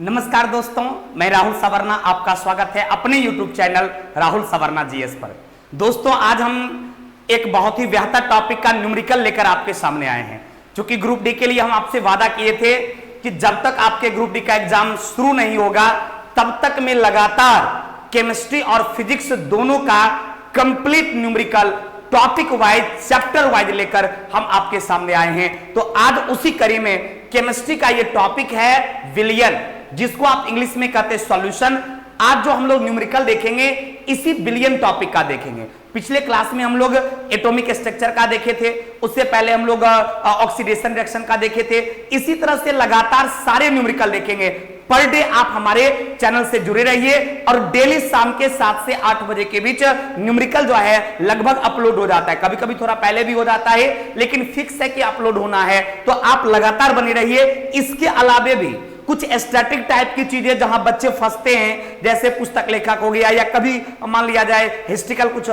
नमस्कार दोस्तों, मैं राहुल सवर्णा, आपका स्वागत है अपने YouTube channel Rahul Savarna GS पर। दोस्तों, आज हम एक बहुत ही बेहतर टॉपिक का न्यूमेरिकल लेकर आपके सामने आए हैं। क्योंकि ग्रुप डी के लिए हम आपसे वादा किए थे कि जब तक आपके ग्रुप डी का एग्जाम शुरू नहीं होगा तब तक मैं लगातार केमिस्ट्री और फिजिक्स दोनों का complete numerical topic wise chapter wise लेकर हम आपके सामने आए हैं। तो आज उसी कड़ी में केमिस्ट्री का ये टॉपिक है विलियन, जिसको आप इंग्लिश में कहते हैं सॉल्यूशन। आज जो हम लोग न्यूमेरिकल देखेंगे इसी बिलियन टॉपिक का देखेंगे। पिछले क्लास में हम लोग एटॉमिक स्ट्रक्चर का देखे थे, उससे पहले हम लोग ऑक्सीडेशन रिएक्शन का देखे थे। इसी तरह से लगातार सारे न्यूमेरिकल देखेंगे। पर डे आप हमारे चैनल से जुड़े रहिए और डेली शाम के 7 से 8 बजे के बीच न्यूमेरिकल जो है लगभग अपलोड हो जाता है। कभी कभी थोड़ा पहले भी हो जाता है, लेकिन फिक्स है कि अपलोड होना है। तो आप लगातार बने रहिए। इसके अलावे भी कुछ स्टैटिक टाइप की चीजें जहां बच्चे फंसते हैं, जैसे पुस्तक लेखक हो गया या कभी मान लिया जाए हिस्ट्रिकल कुछ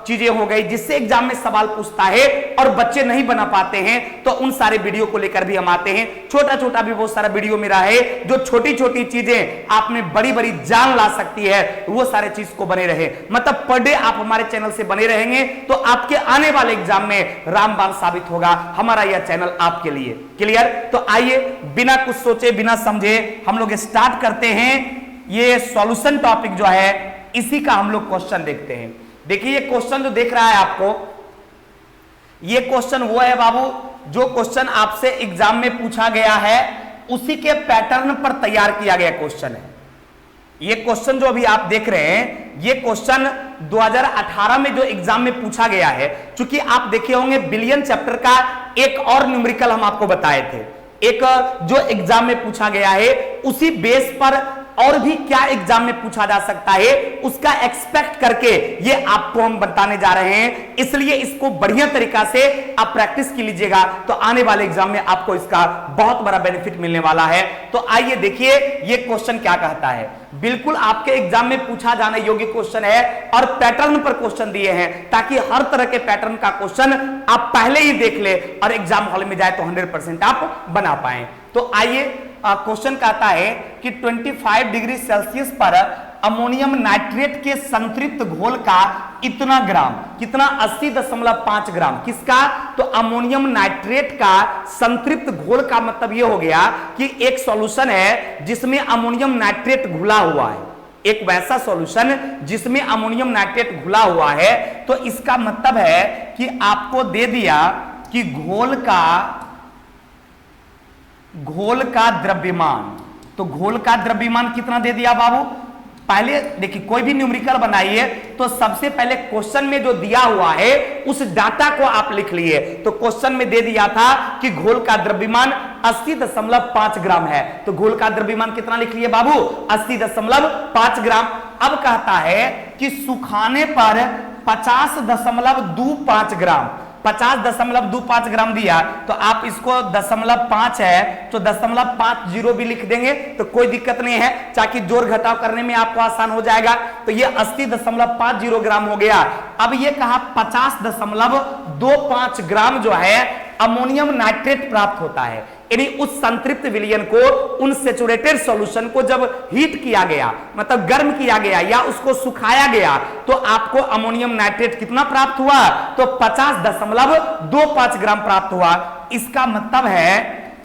चीजें हो गई जिससे एग्जाम में सवाल पूछता है और बच्चे नहीं बना पाते हैं, तो उन सारे वीडियो को लेकर भी हम आते हैं। छोटा छोटा भी बहुत सारा वीडियो मेरा है जो छोटी छोटी चीजें आप में बड़ी बड़ी जान ला सकती है, वो सारे चीज को बने रहे। मतलब पर डे आप हमारे चैनल से बने रहेंगे तो आपके आने वाले एग्जाम में रामबाण साबित होगा हमारा यह चैनल आपके लिए। क्लियर? तो आइए बिना कुछ सोचे बिना समझे हम लोग स्टार्ट करते हैं। ये सॉल्यूशन टॉपिक जो है इसी का हम लोग क्वेश्चन देखते हैं। देखिए ये क्वेश्चन जो देख रहा है आपको, ये क्वेश्चन वो है बाबू जो क्वेश्चन आपसे एग्जाम में पूछा गया है, उसी के पैटर्न पर तैयार किया गया क्वेश्चन है। ये क्वेश्चन जो अभी आप देख रहे हैं, ये क्वेश्चन 2018 में जो एग्जाम में पूछा गया है। चूंकि आप देखे होंगे बिलियन चैप्टर का एक और न्यूमेरिकल हम आपको बताए थे, एक जो एग्जाम में पूछा गया है, उसी बेस पर और भी क्या एग्जाम में पूछा जा सकता है उसका एक्सपेक्ट करके ये आपको हम बताने जा रहे हैं। इसलिए इसको बढ़िया तरीका से आप प्रैक्टिस की लीजिएगा तो आने वाले एग्जाम में आपको इसका बहुत बड़ा बेनिफिट मिलने वाला है। तो आइए देखिए ये क्वेश्चन क्या कहता है। बिल्कुल आपके एग्जाम में पूछा जाने योग्य क्वेश्चन है और पैटर्न पर क्वेश्चन दिए हैं ताकि हर तरह के पैटर्न का क्वेश्चन आप पहले ही देख ले और एग्जाम हॉल में जाए तो 100% आप बना पाए। तो आइए क्वेश्चन कहता है कि 25 डिग्री सेल्सियस पर अमोनियम नाइट्रेट के संतृप्त घोल का इतना ग्राम, कितना 80.5 ग्राम, किसका? तो अमोनियम नाइट्रेट का संतृप्त घोल का मतलब यह हो गया कि एक सॉल्यूशन है जिसमें अमोनियम नाइट्रेट घुला हुआ है, एक वैसा सॉल्यूशन जिसमें अमोनियम नाइट्रेट घुला हुआ है। तो इसका मतलब है कि आपको दे दिया कि घोल का द्रव्यमान। तो घोल का द्रव्यमान कितना दे दिया बाबू? पहले देखिए कोई भी न्यूमेरिकल बनाइए तो सबसे पहले क्वेश्चन में जो दिया हुआ है उस डाटा को आप लिख लिए। तो क्वेश्चन में दे दिया था कि घोल का द्रव्यमान 80.5 ग्राम है, तो घोल का द्रव्यमान कितना लिख लिए बाबू? 80.5 ग्राम। अब कहता है कि सुखाने पर 50.25 ग्राम, 50.25 ग्राम दिया तो आप इसको 0.5 है तो 0.50 भी लिख देंगे तो कोई दिक्कत नहीं है, ताकि जोड़ घटाव करने में आपको आसान हो जाएगा। तो ये 80.50 ग्राम हो गया। अब ये कहा 50.25 ग्राम जो है अमोनियम नाइट्रेट प्राप्त होता है। यानी उस संतृप्त विलयन को, उन सैचुरेटेड सॉल्यूशन को जब हीट किया गया, मतलब गर्म किया गया या उसको सुखाया गया, तो आपको अमोनियम नाइट्रेट कितना प्राप्त हुआ? तो 50.25 ग्राम प्राप्त हुआ। इसका मतलब है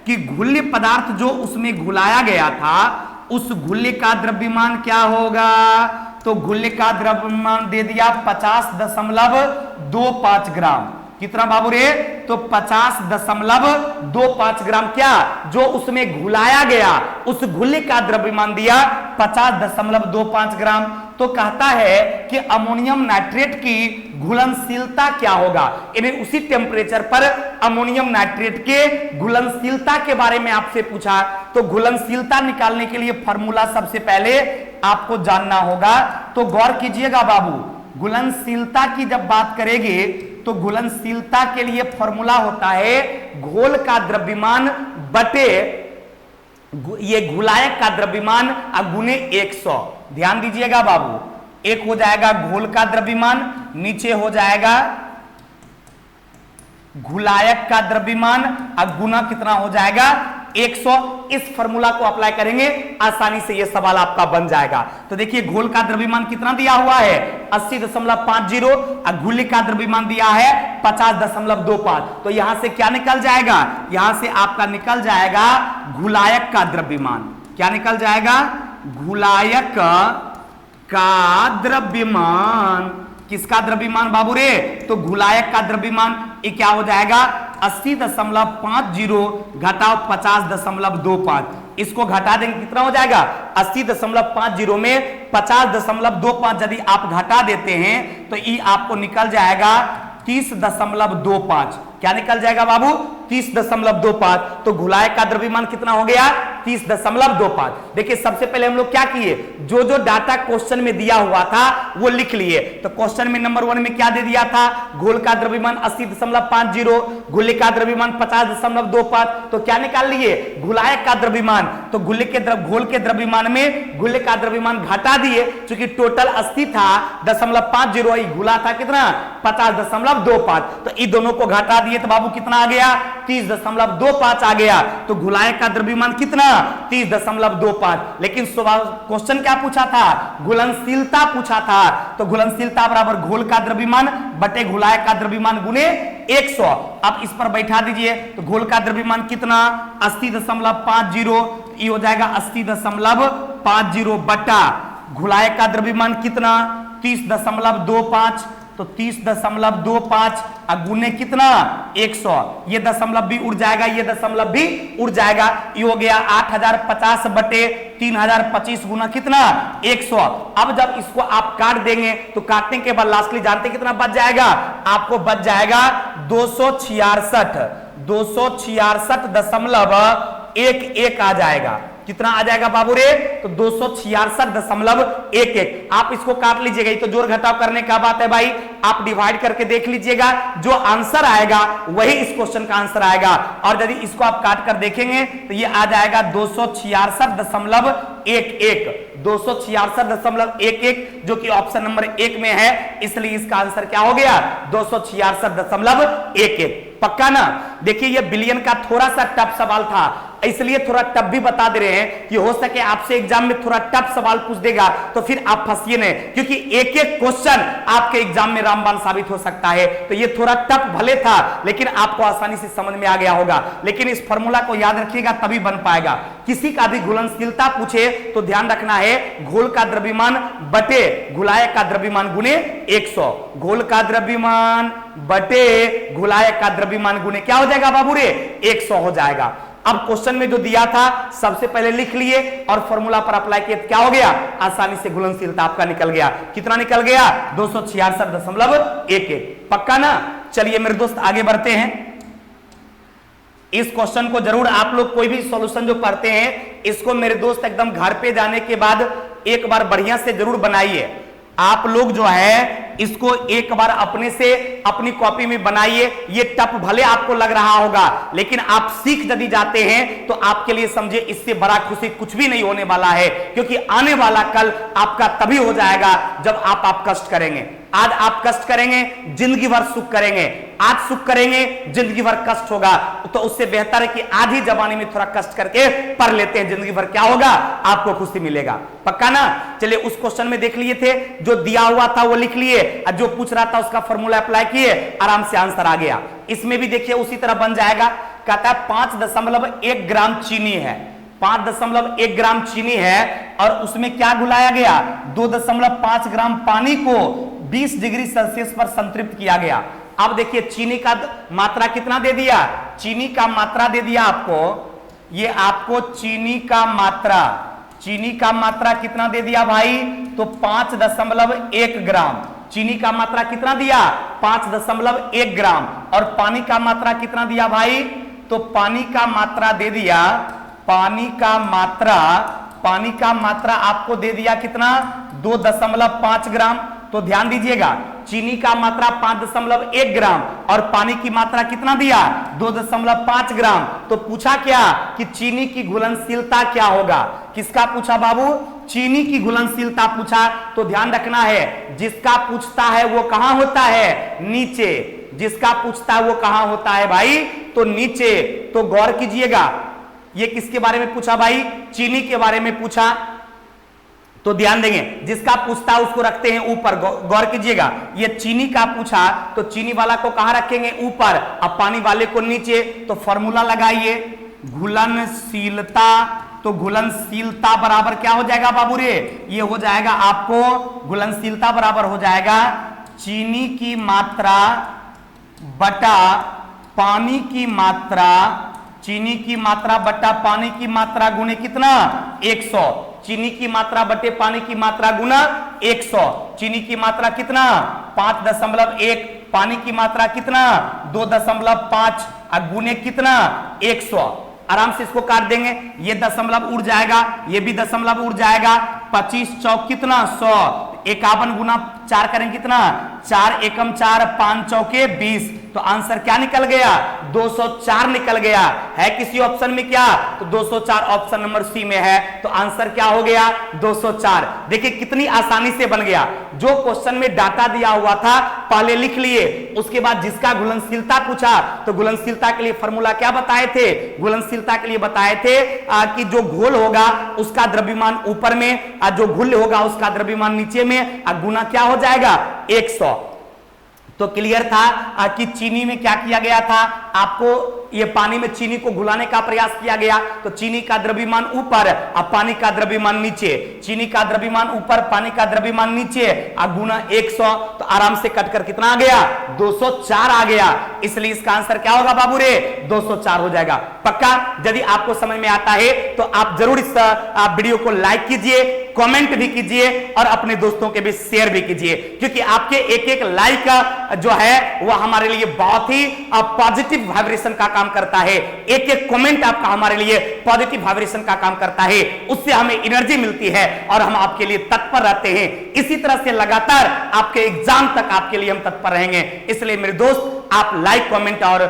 कि घुल्य पदार्थ जो उसमें घुलाया गया था उस घुल्य का द्रव्यमान क्या होगा? तो घुल्य का द्रव्यमान दे दिया 50.25 ग्राम। कितना बाबू रे? तो 50.25 ग्राम क्या जो उसमें घुलाया गया, उस घुल्य का द्रव्यमान दिया 50.25 ग्राम। तो कहता है कि अमोनियम नाइट्रेट की घुलनशीलता क्या होगा, यानी उसी टेम्परेचर पर अमोनियम नाइट्रेट के घुलनशीलता के बारे में आपसे पूछा। तो घुलनशीलता निकालने के लिए फॉर्मूला सबसे पहले आपको जानना होगा। तो गौर कीजिएगा बाबू, घुलनशीलता की जब बात करेंगे तो घुलनशीलता के लिए फॉर्मूला होता है घोल का द्रव्यमान बटे ये घुलायक का द्रव्यमान गुने 100। ध्यान दीजिएगा बाबू, एक हो जाएगा घोल का द्रव्यमान, नीचे हो जाएगा घुलायक का द्रव्यमान, गुना कितना हो जाएगा 100। इस फॉर्मूला को अप्लाई करेंगे, आसानी से यह सवाल आपका बन जाएगा। तो देखिए घोल का द्रव्यमान कितना दिया हुआ है 80.50 और घुलिक का द्रव्यमान दिया है 50.25। तो यहां से क्या निकल जाएगा, यहां से आपका निकल जाएगा घुलायक का द्रव्यमान। क्या निकल जाएगा, घुलायक का द्रव्यमान। किसका द्रव्यमान बाबू रे, तो घुलायक का द्रव्यमान ये क्या हो जाएगा 80.50 घटाओ 50.25। इसको घटा देंगे कितना हो जाएगा 80.50 में 50.25 यदि आप घटा देते हैं तो ये आपको निकल जाएगा 30.25। क्या निकल जाएगा बाबू 30.25। तो घुलायक का द्रव्यमान कितना हो गया 30.25। देखिए सबसे पहले हम लोग क्या किए, जो जो डाटा क्वेश्चन में दिया हुआ था वो लिख लिए। तो क्वेश्चन में नंबर 1 में क्या दे दिया था, घोल का द्रव्यमान 80.50, घुलिक का द्रव्यमान 50.25। तो क्या निकाल लिए घुलायक का द्रव्यमान। तो घोल के द्रव्यमान में घुलिक का द्रव्यमान घटा दिए, क्योंकि टोटल 80 था 0.50, घुला था कितना 50.25। तो इन दोनों को घटा दिए तो बाबू कितना आ गया 30.25 आ गया। तो घुलायक का द्रव्यमान कितना 30.25। लेकिन क्वेश्चन क्या पूछा था, घुलनशीलता पूछा था। तो घुलनशीलता बराबर घोल का द्रव्यमान बटे घुलायक का द्रव्यमान गुने 100। अब इस पर बैठा दीजिए। तो घोल का द्रव्यमान कितना 80.50, ये हो जाएगा 80.50 बटा घुलायक का द्रव्यमान कितना 30.25। तो 30.25 गुने कितना 100। ये दशमलव भी उड़ जाएगा, ये दशमलव भी उड़ जाएगा। ये हो गया 8050 बटे 3025 गुना कितना 100। अब जब इसको आप काट देंगे तो काटने के बाद लास्टली जानते कितना बच जाएगा, आपको बच जाएगा 266.11 आ जाएगा। कितना आ जाएगा बाबू रे, तो 266.11। आप इसको काट लीजिएगा, ये तो जोड़ घटाव करने का बात है भाई। आप डिवाइड करके देख लीजिएगा, जो आंसर आएगा वही इस क्वेश्चन का आंसर आएगा। और यदि इसको आप काट कर देखेंगे तो ये आ जाएगा 266.11, 266.11, जो कि ऑप्शन नंबर 1 में है। इसलिए इसका आंसर क्या हो गया 266.11। पक्का ना। देखिए ये बिलियन का थोड़ा सा टफ सवाल था, इसलिए थोड़ा टफ भी बता दे रहे हैं कि हो सके आपसे एग्जाम में थोड़ा टफ सवाल पूछ देगा तो फिर आप फंसिए नहीं, क्योंकि एक एक क्वेश्चन आपके एग्जाम में रामबाण साबित हो सकता है। तो ये थोड़ा टफ भले था लेकिन आपको आसानी से समझ में आ गया होगा। लेकिन इस फॉर्मूला को याद रखिएगा तभी बन पाएगा। किसी का भी घुलनशीलता पूछे तो ध्यान रखना है घोल का द्रव्यमान बटे घुलायक का द्रव्यमान गुने 100। घोल का द्रव्यमान बटे घुलायक का द्रव्यमान गुने क्या हो जाएगा बाबू रे 100 हो जाएगा। अब क्वेश्चन में जो दिया था सबसे पहले लिख लिए और फॉर्मूला पर अप्लाई किए, क्या हो गया आसानी से घुलनशीलता आपका निकल गया। कितना निकल गया 266.11। पक्का ना। चलिए मेरे दोस्त आगे बढ़ते हैं। इस क्वेश्चन को जरूर आप लोग कोई भी सॉल्यूशन जो पढ़ते हैं इसको मेरे दोस्त एकदम घर पे जाने के बाद एक बार बढ़िया से जरूर बनाइए। आप लोग जो है इसको एक बार अपने से अपनी कॉपी में बनाइए। ये टफ भले आपको लग रहा होगा लेकिन आप सीख यदि जाते हैं तो आपके लिए समझे इससे बड़ा खुशी कुछ भी नहीं होने वाला है, क्योंकि आने वाला कल आपका तभी हो जाएगा जब आप कष्ट करेंगे। आज आप कष्ट करेंगे जिंदगी भर सुख करेंगे, आज सुख करेंगे जिंदगी भर कष्ट होगा। तो उससे बेहतर है कि आज ही जमाने में थोड़ा कष्ट करके पढ़ लेते हैं, जिंदगी भर क्या होगा आपको खुशी मिलेगा। पक्का ना। चलिए उस क्वेश्चन में देख लिए थे, जो दिया हुआ था वो लिख लिए और जो पूछ रहा था उसका फॉर्मूला अप्लाई किए, आराम से आंसर आ गया। इसमें भी देखिए उसी तरह बन जाएगा। कहता है 5.1 ग्राम चीनी है, 5.1 ग्राम चीनी है और उसमें क्या घुलाया गया 2.5 ग्राम पानी को 20 डिग्री सेल्सियस पर संतृप्त किया गया। अब देखिए चीनी का मात्रा कितना दे दिया, चीनी का मात्रा दे दिया आपको, ये आपको चीनी का मात्रा कितना दे दिया भाई, तो 5.1 ग्राम। चीनी का मात्रा कितना दिया 5.1 ग्राम। और पानी का मात्रा कितना दिया भाई, तो पानी का मात्रा दे दिया, पानी का मात्रा आपको दे दिया कितना 2.5 ग्राम। तो ध्यान दीजिएगा चीनी का मात्रा 5.1 ग्राम और पानी की मात्रा कितना दिया 2.5 ग्राम। तो पूछा क्या कि चीनी की घुलनशीलता क्या होगा। किसका पूछा बाबू, चीनी की घुलनशीलता पूछा। तो ध्यान रखना है जिसका पूछता है वो कहां होता है, नीचे। जिसका पूछता है वो कहां होता है भाई, तो नीचे। तो गौर कीजिएगा ये किसके बारे में पूछा भाई? चीनी के बारे में पूछा। तो ध्यान देंगे, जिसका पूछता है उसको रखते हैं ऊपर, गौर कीजिएगा। ये चीनी का पूछा तो चीनी वाला को कहां रखेंगे? ऊपर, अब पानी वाले को नीचे। तो फॉर्मूला लगाइए, घुलनशीलता। तो घुलनशीलता बराबर क्या हो जाएगा बाबू रे? ये हो जाएगा आपको, घुलनशीलता बराबर हो जाएगा चीनी की मात्रा बटा पानी की मात्रा, चीनी की मात्रा बटा पानी की मात्रा गुणे कितना? 100। चीनी की मात्रा बटे पानी की मात्रा गुना 100। चीनी की मात्रा कितना? 5.1। पानी की मात्रा कितना? 2.5 और गुने कितना? 100। आराम से इसको काट देंगे, ये दशमलव उड़ जाएगा, ये भी दशमलव उड़ जाएगा। 25 चौक कितना? 100। 51 गुना 4 करें कितना? 4 एकम 4, 5 चौके 20। तो आंसर क्या निकल गया? 204 निकल गया। है किसी ऑप्शन में क्या? तो 204 ऑप्शन नंबर सी में है। तो आंसर क्या हो गया? 204। देखिए कितनी आसानी से बन गया। जो क्वेश्चन में डाटा दिया हुआ था पहले लिख लिए, उसके बाद जिसका घुलनशीलता पूछा तो घुलनशीलता के लिए फॉर्मूला क्या बताए थे? घुलनशीलता के लिए बताए थे कि जो घोल होगा उसका द्रव्यमान ऊपर में और जो घुल होगा उसका द्रव्यमान नीचे में, और गुना क्या हो जाएगा? 100। तो क्लियर था कि चीनी में क्या किया गया था? आपको ये पानी में चीनी को घुलाने का प्रयास किया गया। तो चीनी का द्रव्यमान ऊपर और पानी का द्रव्यमान नीचे, चीनी का द्रव्यमान ऊपर, पानी का द्रव्यमान नीचे, और गुना 100। तो आराम से कटकर कितना आ गया? 204 आ गया। इसलिए इसका आंसर क्या होगा बाबू रे? 204 हो जाएगा। पक्का? यदि आपको समझ में आता है तो आप जरूर इस वीडियो को लाइक कीजिए, कमेंट भी कीजिए और अपने दोस्तों के बीच शेयर भी कीजिए, क्योंकि आपके एक एक लाइक जो है वह हमारे लिए बहुत ही पॉजिटिव वाइब्रेशन का काम करता है। एक एक कमेंट आपका हमारे लिए पॉजिटिव वाइब्रेशन का काम करता है, उससे हमें एनर्जी मिलती है और हम आपके लिए तत्पर रहते हैं। इसी तरह से लगातार आपके एग्जाम तक आपके लिए हम तत्पर रहेंगे। इसलिए मेरे दोस्त, आप लाइक, कमेंट और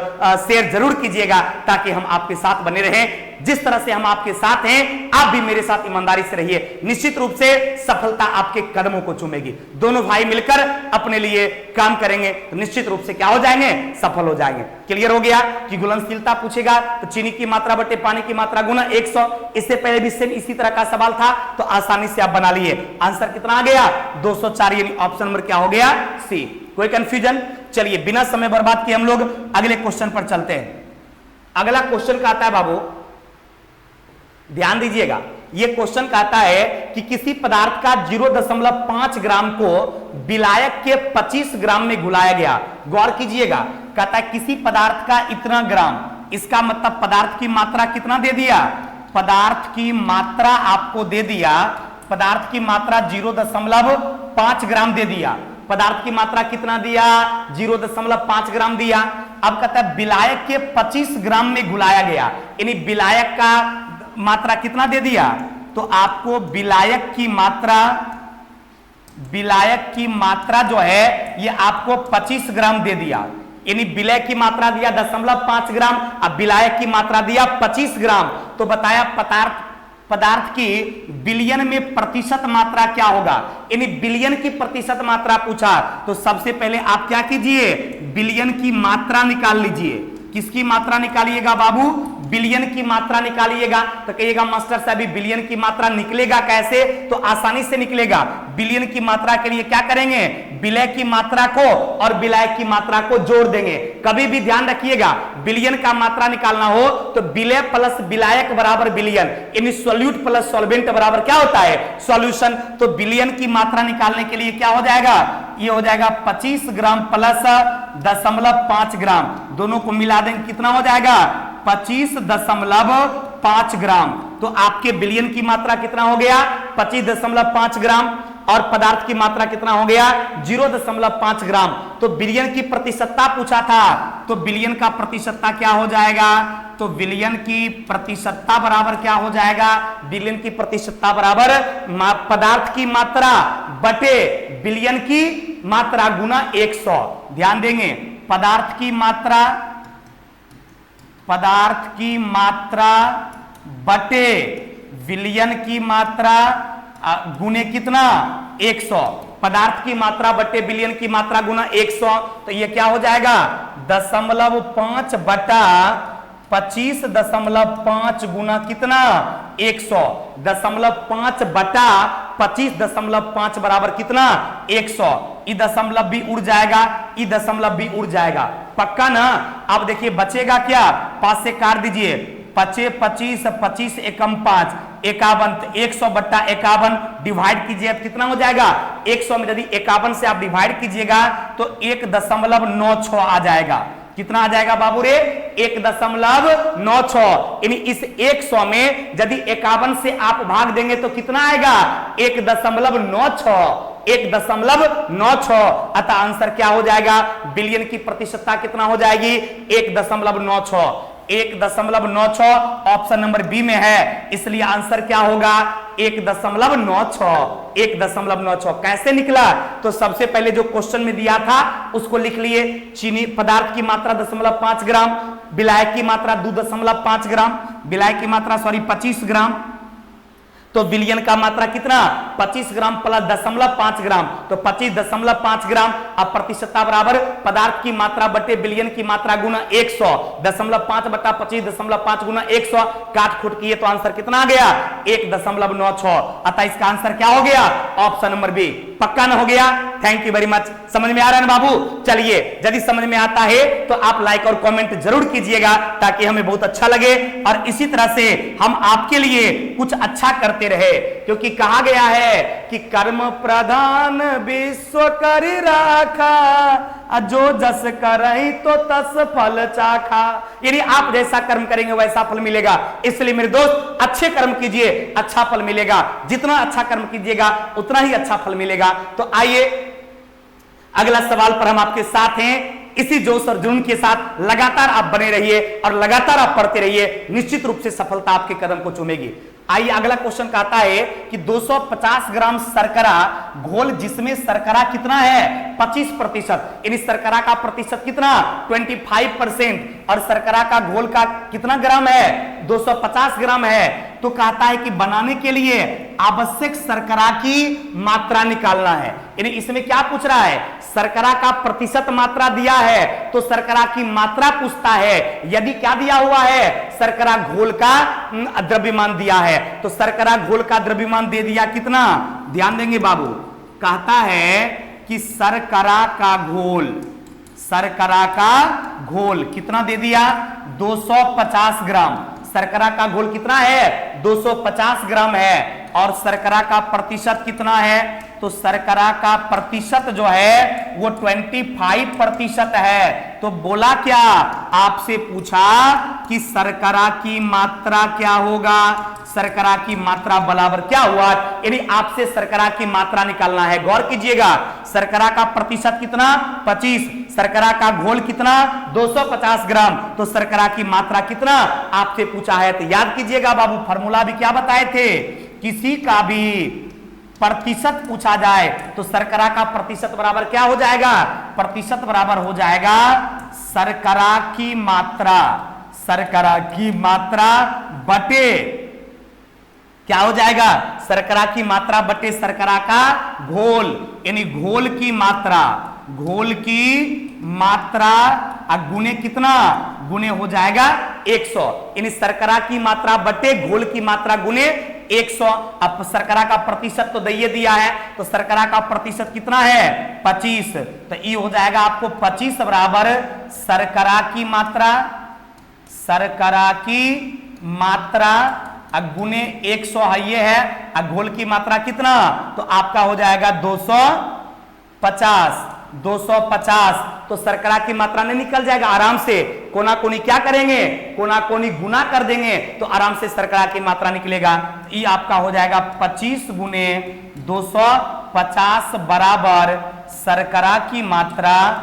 शेयर जरूर कीजिएगा ताकि हम आपके साथ बने रहें। जिस तरह से हम आपके साथ हैं, आप भी मेरे साथ ईमानदारी से रहिए। निश्चित रूप से सफलता आपके कदमों को चूमेगी। दोनों भाई मिलकर अपने लिए काम करेंगे तो निश्चित रूप से क्या हो जाएंगे? सफल हो जाएंगे। क्लियर हो गया कि घुलनशीलता पूछेगा तो चीनी की मात्रा बटे पानी की मात्रा गुना 100। इससे पहले भी सेम इसी तरह का सवाल था, तो आसानी से आप बना लिए। आंसर कितना आ गया? 204, यानी ऑप्शन नंबर क्या हो गया? सी। कोई कंफ्यूजन? चलिए बिना समय बर्बाद किए हम लोग अगले क्वेश्चन पर चलते हैं। अगला क्वेश्चन का आता है बाबू, ध्यान दीजिएगा। यह क्वेश्चन कहता है कि किसी पदार्थ का 0.5 ग्राम को विलायक के 25 ग्राम में घुलाया गया। गौर कीजिएगा, कहता है किसी पदार्थ का इतना ग्राम, इसका मतलब पदार्थ की मात्रा कितना दे दिया? पदार्थ की मात्रा आपको दे दिया, पदार्थ की मात्रा 0.5 ग्राम दे दिया। पदार्थ की मात्रा कितना दिया? 0.5 ग्राम दिया। अब कहता है विलायक के 25 ग्राम में घुलाया गया, यानी विलायक का मात्रा कितना दे दिया? तो आपको विलायक की मात्रा जो है ये आपको 25 ग्राम दे दिया, यानी विलय की मात्रा दिया 0.5 ग्राम, अब विलायक की मात्रा दिया 25 ग्राम। तो बताया पदार्थ की बिलियन में प्रतिशत मात्रा क्या होगा, यानी बिलियन की प्रतिशत मात्रा पूछा। तो सबसे पहले आप क्या कीजिए? बिलियन की मात्रा निकाल लीजिए। किसकी मात्रा निकालिएगा बाबू? बिलियन की मात्रा निकालिएगा। तो कहिएगा मास्टर साहब बिलियन की मात्रा निकलेगा कैसे? तो आसानी से निकलेगा। बिलियन की मात्रा के लिए क्या करेंगे? विलय की मात्रा को और विलायक की मात्रा को जोड़ देंगे। कभी भी ध्यान रखिएगा, बिलियन का मात्रा निकालना हो तो विलय प्लस विलायक बराबर बिलियन, यानी सॉल्यूट प्लस सॉल्वेंट बराबर क्या होता है? सॉल्यूशन। तो बिलियन की मात्रा निकालने के लिए क्या हो जाएगा? ये हो जाएगा 25 ग्राम प्लस 0.5 ग्राम, दोनों को मिला देंगे कितना हो जाएगा? 25.5 ग्राम। तो आपके बिलियन की मात्रा कितना हो गया? 25.5 ग्राम, और पदार्थ की मात्रा कितना हो गया? 0.5 ग्राम। तो बिलियन की प्रतिशतता पूछा था, तो बिलियन का प्रतिशतता क्या हो जाएगा? तो बिलियन की प्रतिशतता बराबर क्या हो जाएगा? बिलियन की प्रतिशतता बराबर पदार्थ की मात्रा बटे बिलियन की मात्रा गुना 100। ध्यान देंगे, पदार्थ की मात्रा बटे बिलियन की मात्रा गुने कितना? 100। पदार्थ की मात्रा बटे बिलियन की मात्रा गुना 100। तो ये क्या हो जाएगा? 0.5 बटा 25.5 गुना कितना 100, 0.5 बटा 25.5 बराबर कितना 100। ई दशमलव भी उड़ जाएगा, ई दशमलव भी उड़ जाएगा, पक्का ना। अब देखिए बचेगा क्या, 5 से काट दीजिए, 25 25 25 एकम 5 51, 100 बट्टा 51 डिवाइड कीजिए, अब कितना हो जाएगा 100 में यदि 51 से आप डिवाइड कीजिएगा तो 1.96 आ जाएगा। कितना आ जाएगा बाबू रे 1.96, यानी इस 100 में यदि 51 से आप भाग देंगे तो कितना आएगा 1.96, 1.96। अतः आंसर क्या हो जाएगा, बिलियन की प्रतिशतता कितना हो जाएगी 1.96, 1.96 ऑप्शन नंबर बी में है, इसलिए आंसर क्या होगा 1.96, 1.96। कैसे निकला, तो सबसे पहले जो क्वेश्चन में दिया था उसको लिख लिए, चीनी पदार्थ की मात्रा 0.5 ग्राम, विलायक की मात्रा 2.5 ग्राम, विलायक की मात्रा 25 ग्राम, तो बिलियन का मात्रा कितना 25 ग्राम प्लस 0.5 ग्राम, तो 25.5 ग्राम। अब प्रतिशतता बराबर पदार्थ की मात्रा बटे बिलियन की मात्रा गुना 100, 0.5 बटा 25.5 गुना 100 काट खूट किए तो आंसर कितना आ गया 1.96। अतः इसका आंसर क्या हो गया ऑप्शन नंबर बी, पक्का ना हो गया। Thank you very much. समझ में आ रहा है ना बाबू। चलिए यदि समझ में आता है तो आप लाइक और कमेंट जरूर कीजिएगा ताकि हमें बहुत अच्छा लगे और इसी तरह से हम आपके लिए कुछ अच्छा करते रहे, क्योंकि कहा गया है कि कर्म प्रधान विश्व करि राखा, जो जस करहि तो तस फल चाखा। यानी आप जैसा कर्म करेंगे वैसा फल मिलेगा, इसलिए मेरे दोस्त अच्छे कर्म कीजिए, अच्छा फल मिलेगा। जितना अच्छा कर्म कीजिएगा उतना ही अच्छा फल मिलेगा। तो आइए अगला सवाल पर हम आपके साथ हैं। इसी जोश और जुनून के साथ लगातार आप बने रहिए और लगातार आप पढ़ते रहिए, निश्चित रूप से सफलता आपके कदम को चूमेगी। आइए अगला क्वेश्चन कहता है कि 250 ग्राम शर्करा घोल जिसमें शर्करा कितना है 25%, यानी शर्करा का प्रतिशत कितना 25% और शर्करा का घोल का कितना ग्राम है 250 ग्राम है। तो कहता है कि बनाने के लिए आवश्यक शर्करा की मात्रा निकालना है। यानी इसमें क्या पूछ रहा है, शर्करा का प्रतिशत मात्रा दिया है तो शर्करा की मात्रा पूछता है। यदि क्या दिया हुआ है शर्करा घोल का द्रव्यमान दिया है तो शर्करा घोल का द्रव्यमान दे दिया कितना, ध्यान देंगे बाबू। कहता है कि शर्करा का घोल कितना दे दिया 250 ग्राम। शर्करा का घोल कितना है 250 ग्राम है और शर्करा का प्रतिशत कितना है, तो शर्करा का प्रतिशत जो है वो 25% है। तो बोला क्या, आपसे पूछा कि शर्करा की मात्रा क्या होगा, शर्करा की मात्रा बराबर क्या हुआ, यानी आपसे शर्करा की मात्रा निकालना है। गौर कीजिएगा, शर्करा का प्रतिशत कितना 25, शर्करा का घोल कितना 250 ग्राम, तो शर्करा की मात्रा कितना आपसे पूछा है। तो याद कीजिएगा बाबू, फॉर्मूला भी क्या बताए थे, किसी का भी प्रतिशत पूछा जाए तो शर्करा का प्रतिशत बराबर क्या हो जाएगा, प्रतिशत बराबर हो जाएगा शर्करा की मात्रा बटे क्या हो जाएगा, शर्करा की मात्रा बटे शर्करा का घोल, यानी घोल की मात्रा गुने कितना, गुने हो जाएगा 100, यानी शर्करा की मात्रा बटे घोल की मात्रा गुने 100। अब शर्करा का प्रतिशत तो दे दिया है, तो शर्करा का प्रतिशत कितना है 25, तो ये हो जाएगा आपको 25 बराबर शर्करा की मात्रा गुने 100 है, ये है घोल की मात्रा कितना, तो आपका हो जाएगा 250। तो शर्करा की मात्रा नहीं निकल जाएगा आराम से, कोना कोनी क्या करेंगे, कोना कोनी गुना कर देंगे तो आराम से शर्करा की मात्रा निकलेगा। ये आपका हो जाएगा 25 गुने 250 बराबर शर्करा की मात्रा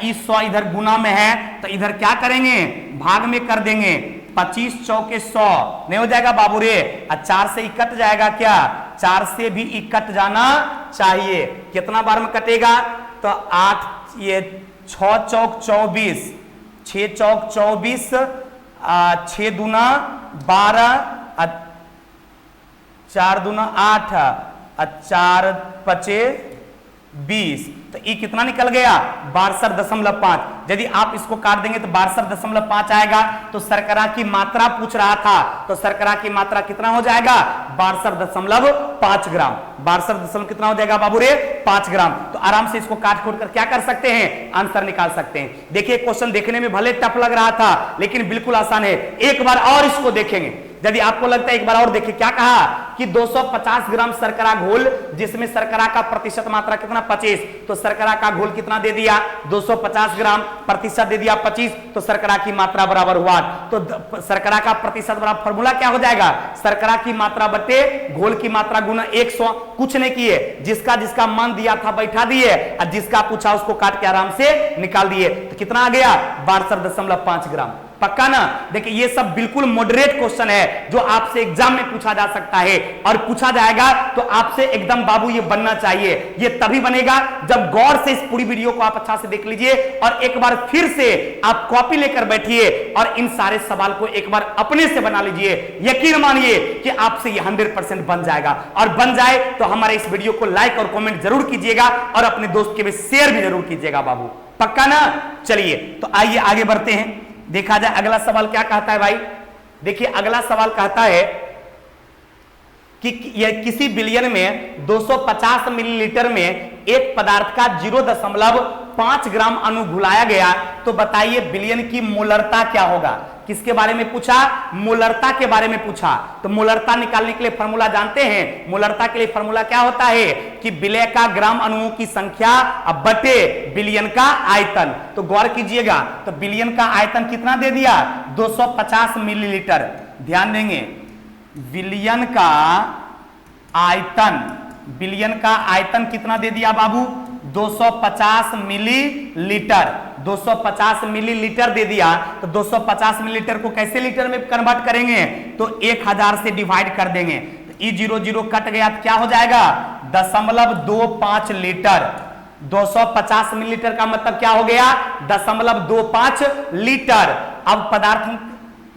100 इधर गुना में है तो इधर क्या करेंगे, भाग में कर देंगे, 25 चौके 100 नहीं हो जाएगा बाबू रे, 4 से कट जाएगा क्या, 4 से भी कट जाना चाहिए। कितना बार में कटेगा, तो 8, ये 6 चौक 24, 6 चौक 24, 6 दूना 12, 4 दूना 8, 4 5 20, तो ई कितना निकल गया 62.5। यदि आप इसको काट देंगे तो 62.5 आएगा। तो शर्करा की मात्रा पूछ रहा था, तो शर्करा की मात्रा कितना हो जाएगा 62.5 ग्राम। 62 कितना हो जाएगा बाबू रे 5 ग्राम। तो आराम से इसको काट खोट कर क्या कर सकते हैं, आंसर निकाल सकते हैं। देखिए क्वेश्चन देखने में भले टफ लग रहा था लेकिन बिल्कुल आसान है। एक बार और इसको देखेंगे, यदि आपको लगता है एक बार और देखिए। क्या कहा कि 250 ग्राम शर्करा घोल जिसमें शर्करा का प्रतिशत मात्रा कितना 25, तो शर्करा का घोल कितना दे दिया 250 ग्राम, प्रतिशत दे दिया 25, तो शर्करा की मात्रा बराबर हुआ। तो शर्करा का प्रतिशत बराबर फॉर्मूला क्या हो जाएगा, शर्करा की मात्रा बटे घोल की मात्रा गुना 100। कुछ नहीं किए, जिसका जिसका मान दिया था बैठा दिए और जिसका पूछा उसको काट के आराम से निकाल दिए। तो कितना आ गया 62.5 ग्राम। पक्का ना। देखिए ये सब बिल्कुल मॉडरेट क्वेश्चन है जो आपसे एग्जाम में पूछा जा सकता है, और पूछा जाएगा तो आपसे एकदम बाबू ये बनना चाहिए। ये तभी बनेगा जब गौर से इस पूरी वीडियो को आप अच्छा से देख लीजिए और एक बार फिर से आप कॉपी लेकर बैठिए और इन सारे सवाल को एक बार अपने से बना लीजिए। यकीन मानिए कि आपसे ये 100% बन जाएगा, और बन जाए तो हमारे इस वीडियो को लाइक और कमेंट जरूर कीजिएगा और अपने दोस्त के भी शेयर भी जरूर कीजिएगा बाबू। पक्का ना। चलिए तो आइए आगे बढ़ते हैं, देखा जाए अगला सवाल क्या कहता है भाई। देखिए अगला सवाल कहता है कि यह किसी बिलियन में 250 मिलीलीटर में एक पदार्थ का 0.5 ग्राम अणु घुलाया गया, तो बताइए बिलियन की मोलरता क्या होगा। किसके बारे में पूछा, मोलरता के बारे में पूछा। तो मोलरता निकालने के लिए फॉर्मूला जानते हैं। मोलरता के लिए फॉर्मूला क्या होता है कि विलय का ग्राम अणुओं की संख्या बटे बिलियन का आयतन। तो गौर कीजिएगा, तो बिलियन का आयतन कितना दे दिया 250 मिलीलीटर। ध्यान देंगे, बिलियन का आयतन, बिलियन का आयतन कितना दे दिया बाबू 250 मिलीलीटर। 250 मिलीलीटर दे दिया। तो 250 मिलीलीटर को कैसे लीटर में कन्वर्ट करेंगे, तो 1000 से डिवाइड कर देंगे। तो ई 0 कट गया तो क्या हो जाएगा 0.25 लीटर। 250 मिलीलीटर का मतलब क्या हो गया 0.25 लीटर। अब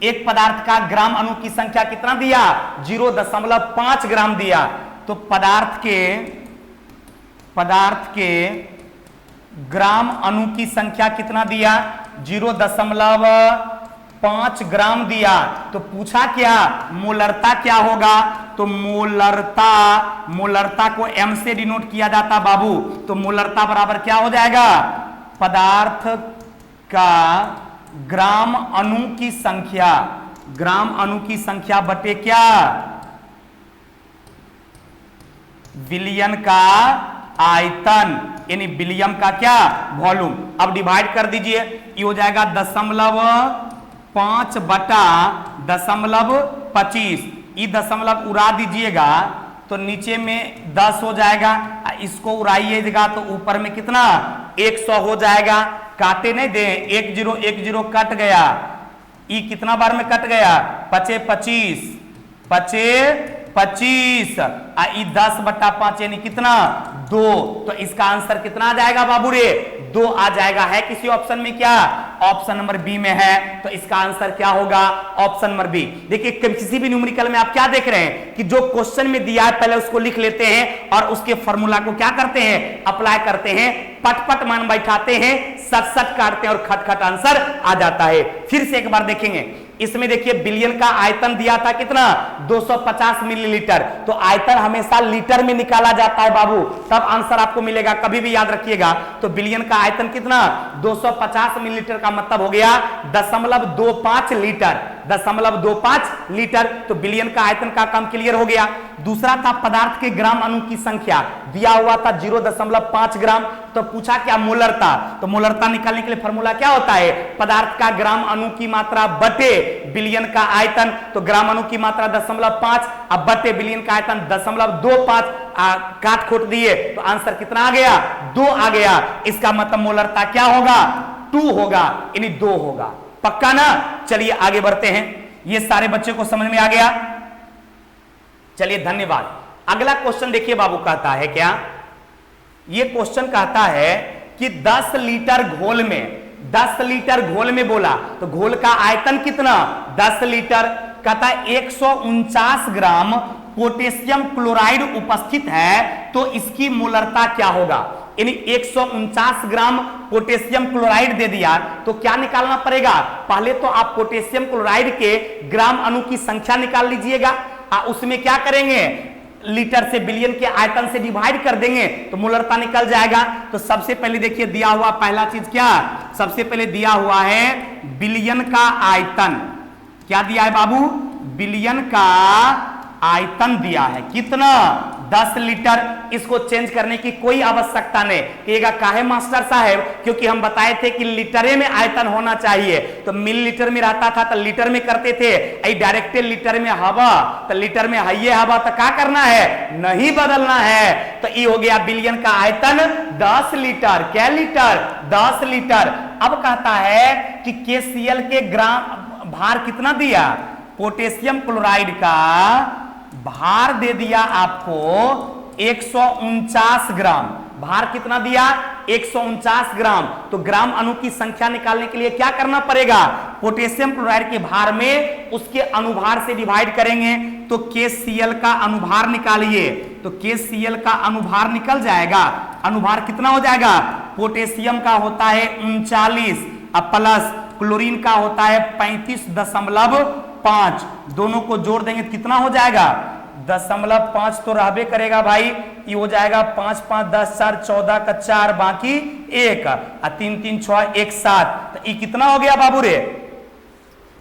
एक पदार्थ का ग्राम अणु की संख्या कितना दिया 0.5 ग्राम दिया। तो पदार्थ के ग्राम अणु की संख्या कितना दिया 0.5 ग्राम दिया। तो पूछा क्या मोलरता क्या होगा, तो मोलरता को m से डिनोट किया जाता बाबू। तो मोलरता बराबर क्या हो जाएगा, पदार्थ का ग्राम अणु की संख्या, ग्राम अणु की संख्या बटे क्या विलियन का आयतन, यानी विलियम का क्या वॉल्यूम। अब डिवाइड कर दीजिए, ये हो जाएगा 0.5 बटा 0.25। ये दशमलव उड़ा दीजिएगा तो नीचे में 10 हो जाएगा, इसको उड़ाइएगा तो ऊपर में कितना 100 हो जाएगा। काटे नहीं दे, 10 कट गया। ई कितना बार में कट गया 25 ई 10/5 यानी कितना 2। तो इसका आंसर कितना आ जाएगा बाबू रे 2 आ जाएगा। है किसी ऑप्शन में क्या, ऑप्शन नंबर बी में है। तो इसका आंसर क्या होगा ऑप्शन नंबर बी। देखिए किसी भी न्यूमेरिकल में आप क्या देख रहे हैं कि जो क्वेश्चन में दिया है पहले उसको लिख लेते हैं और उसके फॉर्मूला को क्या करते हैं अप्लाई करते हैं, पटपट मान बैठाते हैं, सट काटते हैं और खटखट आंसर आ जाता है। फिर से एक बार देखेंगे, इसमें देखिए बिलियन का आयतन दिया था कितना 250 मिलीलीटर। तो आयतन हमेशा लीटर में निकाला जाता है बाबू, तब आंसर आपको मिलेगा, कभी भी याद रखिएगा। तो बिलियन का आयतन कितना 250 मिलीलीटर का मतलब हो गया 0.25 लीटर। 0.25 लीटर। तो बिलियन का आयतन का काम क्लियर हो गया। दूसरा था पदार्थ के ग्राम अणु की संख्या, दिया हुआ था 0.5 ग्राम। तो पूछा क्या मोलरता, तो मोलरता निकालने के लिए फॉर्मूला क्या होता है पदार्थ का ग्राम अणु की मात्रा बटे बिलियन का आयतन। तो ग्राम अणु की मात्रा 0.5 अब बटे बिलियन का आयतन 0.25 काट खोट दिए तो आंसर कितना आ गया 2 आ गया। इसका मतलब मोलरता क्या होगा 2 होगा, यानी 2 होगा। पक्का ना। चलिए आगे बढ़ते हैं, ये सारे बच्चे को समझ में आ गया। चलिए धन्यवाद। अगला क्वेश्चन देखिए बाबू, कहता है क्या, ये क्वेश्चन कहता है कि 10 लीटर घोल में, 10 लीटर घोल में बोला तो घोल का आयतन कितना 10 लीटर। कहता है 149 ग्राम पोटेशियम क्लोराइड उपस्थित है तो इसकी मोलरता क्या होगा। यानी 149 ग्राम पोटेशियम क्लोराइड दे दिया, तो क्या निकालना पड़ेगा? पहले तो आप पोटेशियम क्लोराइड के ग्राम अणु की संख्या निकाल लीजिएगा, उसमें क्या करेंगे, लीटर से बिलियन के आयतन से डिवाइड कर देंगे तो मोलरता निकल जाएगा। तो सबसे पहले देखिए दिया हुआ पहला चीज क्या, सबसे पहले दिया हुआ है बिलियन का आयतन। क्या दिया है बाबू? बिलियन का आयतन दिया है। कितना? 10 लीटर। इसको चेंज करने की कोई आवश्यकता नहीं। कहिएगा काहे मास्टर साहब? क्योंकि हम बताए थे कि लीटरे में आयतन होना चाहिए, तो मिलीलीटर में रहता था तो लीटर में करते थे, डायरेक्ट लीटर में हवा, तो लीटर में है हवा, तो क्या करना है? नहीं बदलना है। तो ये हो गया बिलियन का आयतन 10 लीटर। क्या लीटर? 10 लीटर। अब कहता है कि KCl के ग्राम भार कितना दिया? पोटेशियम क्लोराइड का भार दे दिया आपको 149 ग्राम। भार कितना दिया? 149 ग्राम। तो ग्राम अणु की संख्या निकालने के लिए क्या करना पड़ेगा? पोटेशियम क्लोराइड के भार में उसके अनुभार से डिवाइड करेंगे। तो KCl का अनुभार निकालिए, तो KCl का अनुभार निकल जाएगा। अनुभार कितना हो जाएगा? पोटेशियम का होता है 39 प्लस क्लोरीन का होता है 35.5। दोनों को जोड़ देंगे कितना हो जाएगा? 0.5 तो रहबे करेगा भाई, ये हो जाएगा 5 5 10 4 14 का 4 बाकी 1 3 3 6 1 7। तो ये कितना हो गया बाबू रे?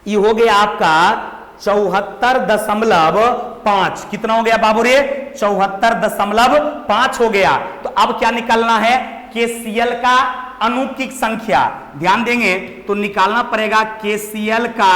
ये हो गया आपका 74.5। कितना हो गया बाबू रे? 74.5 हो गया। तो अब क्या निकालना है? KCl का अणु की संख्या। ध्यान देंगे तो निकालना पड़ेगा KCl का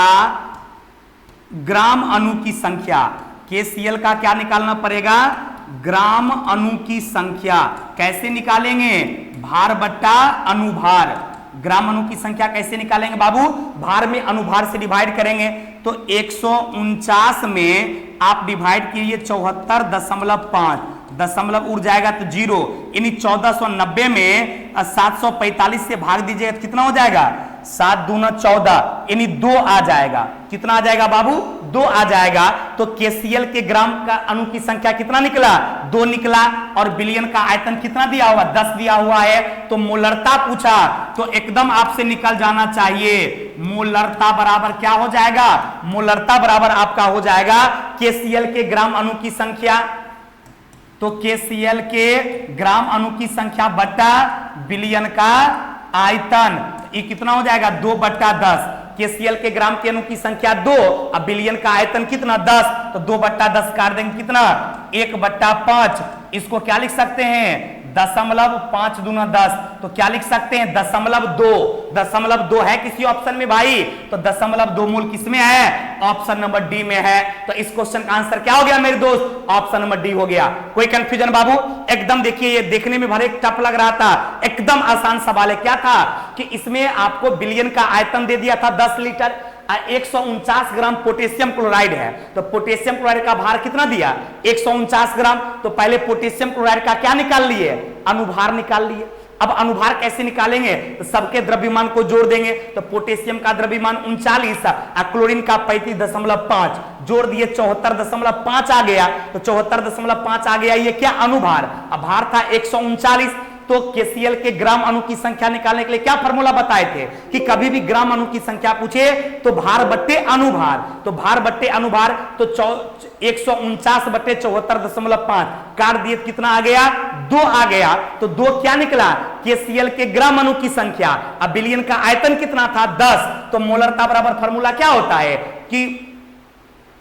ग्राम अणु की संख्या। KCl का क्या निकालना पड़ेगा? ग्राम अणु की संख्या। कैसे निकालेंगे? भार बट्टा अनुभार। ग्राम अणु की संख्या कैसे निकालेंगे बाबू? भार में अनुभार से डिवाइड करेंगे। तो 149 में आप डिवाइड कीजिए 74.5, दशमलव उड़ जाएगा तो 0, यानी 1490 में 745 से भाग दीजिएगा कितना हो जाएगा? 7 दूना 14, यानी 2 आ जाएगा। कितना आ जाएगा बाबू? 2 आ जाएगा। तो KCl के ग्राम का अणु की संख्या कितना निकला? 2 निकला। और बिलियन का आयतन कितना दिया हुआ? 10 दिया हुआ है। तो मोलरता पूछा तो एकदम आपसे निकल जाना चाहिए। मोलरता बराबर क्या हो जाएगा? मोलरता बराबर आपका हो जाएगा KCl के ग्राम अणु की संख्या। तो KCl के ग्राम अणु की संख्या बट्टा बिलियन का आयतन, ये कितना हो जाएगा? 2/10। KCl के ग्राम के अणु की संख्या 2, अब बिलियन का आयतन कितना? 10, तो 2/10 काट देंगे कितना? 1/5। इसको क्या लिख सकते हैं? 0.5 दूना 10। तो क्या लिख सकते हैं? 0.2। 0.2 है किसी ऑप्शन में भाई? तो 0.2 मूल किसमें है? ऑप्शन नंबर डी में है। तो इस क्वेश्चन का आंसर क्या हो गया मेरे दोस्त? ऑप्शन नंबर डी हो गया। कोई कंफ्यूजन बाबू? एकदम देखिए, ये देखने में भले टफ लग रहा था, एकदम आसान सवाल है। क्या था कि इसमें आपको बिलियन का आयतन दे दिया था 10 लीटर, 149 ग्राम पोटेशियम क्लोराइड है। तो पोटेशियम क्लोराइड का भार कितना दिया? 149 ग्राम। तो पहले पोटेशियम क्लोराइड का क्या निकाल लिए? अनुभार निकाल लिए। अब अनुभार कैसे निकालेंगे? तो सबके द्रव्यमान को जोड़ देंगे। तो पोटेशियम का द्रव्यमान 39 और क्लोरीन का 35.5 जोड़ दिए 74.5 आ गया। तो 74.5 आ गया, ये क्या? अनुभार। अब भार था 139। तो KCl के ग्राम अणु की संख्या निकालने के लिए क्या फार्मूला बताए थे कि कभी भी ग्राम अणु की संख्या पूछे तो भार बट्टे अनुभार। तो भार बट्टे अनुभार, तो 149 बट्टे 74.5 काट दिए, कितना आ गया? 2 आ गया। तो 2 क्या निकला? KCl के ग्राम अणु की संख्या। अब बिलियन का आयतन कितना था? 10। तो मोलरता बराबर फार्मूला क्या होता है कि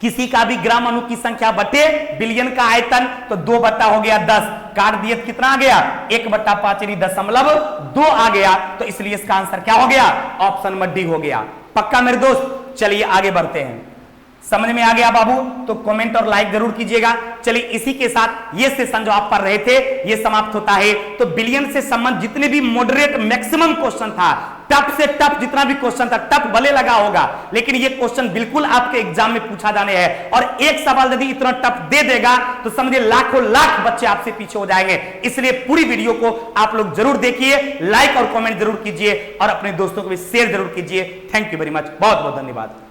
किसी का भी ग्राम अणु की संख्या बटे बिलियन का आयतन। तो 2 बट्टा हो गया 10, काट दिए कितना आ गया? 1/5 यानी 0.2 आ गया। तो इसलिए इसका आंसर क्या हो गया? ऑप्शन नंबर डी हो गया। पक्का मेरे दोस्त? चलिए आगे बढ़ते हैं। समझ में आ गया बाबू? तो कमेंट और लाइक जरूर कीजिएगा। चलिए इसी के साथ ये सेशन जो आप पढ़ रहे थे ये समाप्त होता है। तो बिलियन से संबंध जितने भी मॉडरेट मैक्सिमम क्वेश्चन था, टफ से टफ जितना भी क्वेश्चन था, टफ भले लगा होगा लेकिन ये क्वेश्चन बिल्कुल आपके एग्जाम में पूछा जाने हैं। और एक सवाल यदि इतना टफ दे देगा तो समझिए लाखों लाख बच्चे आपसे पीछे हो जाएंगे। इसलिए पूरी वीडियो को आप लोग जरूर देखिए, लाइक और कमेंट जरूर कीजिए और अपने दोस्तों को भी शेयर जरूर कीजिए। थैंक यू वेरी मच, बहुत बहुत धन्यवाद।